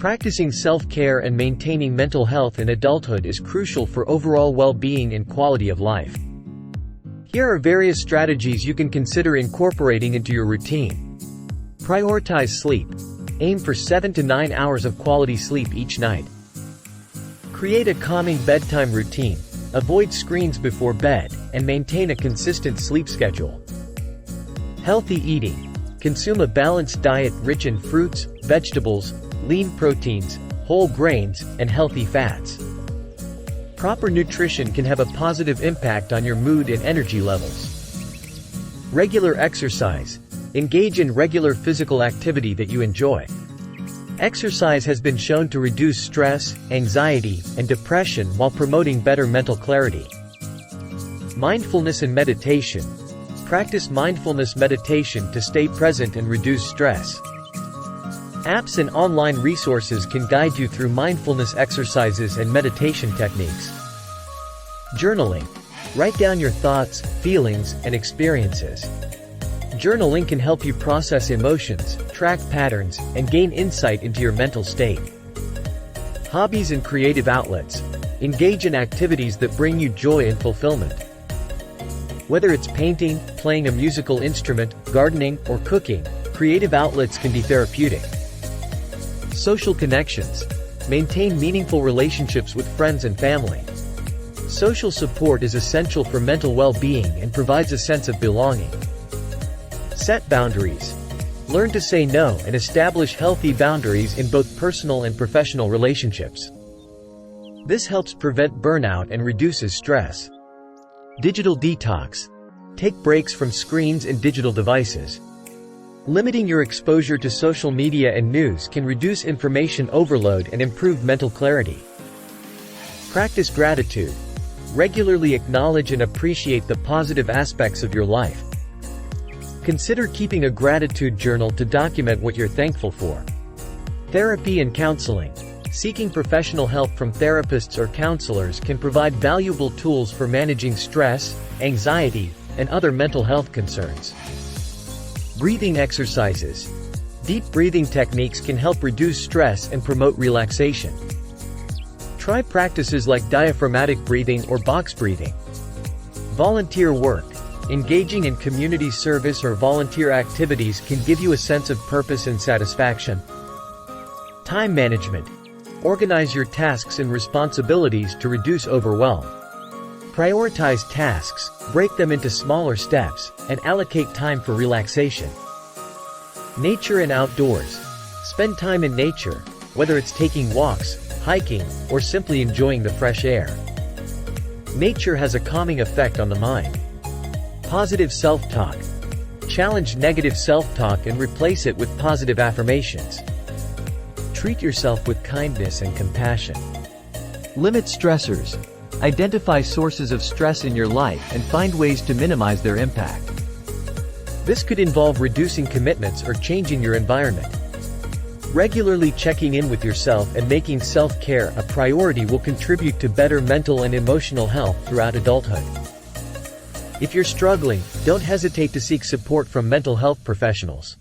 Practicing self-care and maintaining mental health in adulthood is crucial for overall well-being and quality of life. Here are various strategies you can consider incorporating into your routine. Prioritize sleep. Aim for 7 to 9 hours of quality sleep each night. Create a calming bedtime routine. Avoid screens before bed, and maintain a consistent sleep schedule. Healthy eating. Consume a balanced diet rich in fruits, vegetables, lean proteins, whole grains, and healthy fats. Proper nutrition can have a positive impact on your mood and energy levels. Regular exercise. Engage in regular physical activity that you enjoy. Exercise has been shown to reduce stress, anxiety, and depression while promoting better mental clarity. Mindfulness and meditation. Practice mindfulness meditation to stay present and reduce stress. Apps and online resources can guide you through mindfulness exercises and meditation techniques. Journaling. Write down your thoughts, feelings, and experiences. Journaling can help you process emotions, track patterns, and gain insight into your mental state. Hobbies and creative outlets. Engage in activities that bring you joy and fulfillment. Whether it's painting, playing a musical instrument, gardening, or cooking, creative outlets can be therapeutic. Social connections. Maintain meaningful relationships with friends and family. Social support is essential for mental well-being and provides a sense of belonging. Set boundaries. Learn to say no and establish healthy boundaries in both personal and professional relationships. This helps prevent burnout and reduces stress. Digital detox. Take breaks from screens and digital devices. Limiting your exposure to social media and news can reduce information overload and improve mental clarity. Practice gratitude. Regularly acknowledge and appreciate the positive aspects of your life. Consider keeping a gratitude journal to document what you're thankful for. Therapy and counseling. Seeking professional help from therapists or counselors can provide valuable tools for managing stress, anxiety, and other mental health concerns. Breathing exercises. Deep breathing techniques can help reduce stress and promote relaxation. Try practices like diaphragmatic breathing or box breathing. Volunteer work. Engaging in community service or volunteer activities can give you a sense of purpose and satisfaction. Time management. Organize your tasks and responsibilities to reduce overwhelm. Prioritize tasks, break them into smaller steps, and allocate time for relaxation. Nature and outdoors. Spend time in nature, whether it's taking walks, hiking, or simply enjoying the fresh air. Nature has a calming effect on the mind. Positive self-talk. Challenge negative self-talk and replace it with positive affirmations. Treat yourself with kindness and compassion. Limit stressors. Identify sources of stress in your life and find ways to minimize their impact. This could involve reducing commitments or changing your environment. Regularly checking in with yourself and making self-care a priority will contribute to better mental and emotional health throughout adulthood. If you're struggling, don't hesitate to seek support from mental health professionals.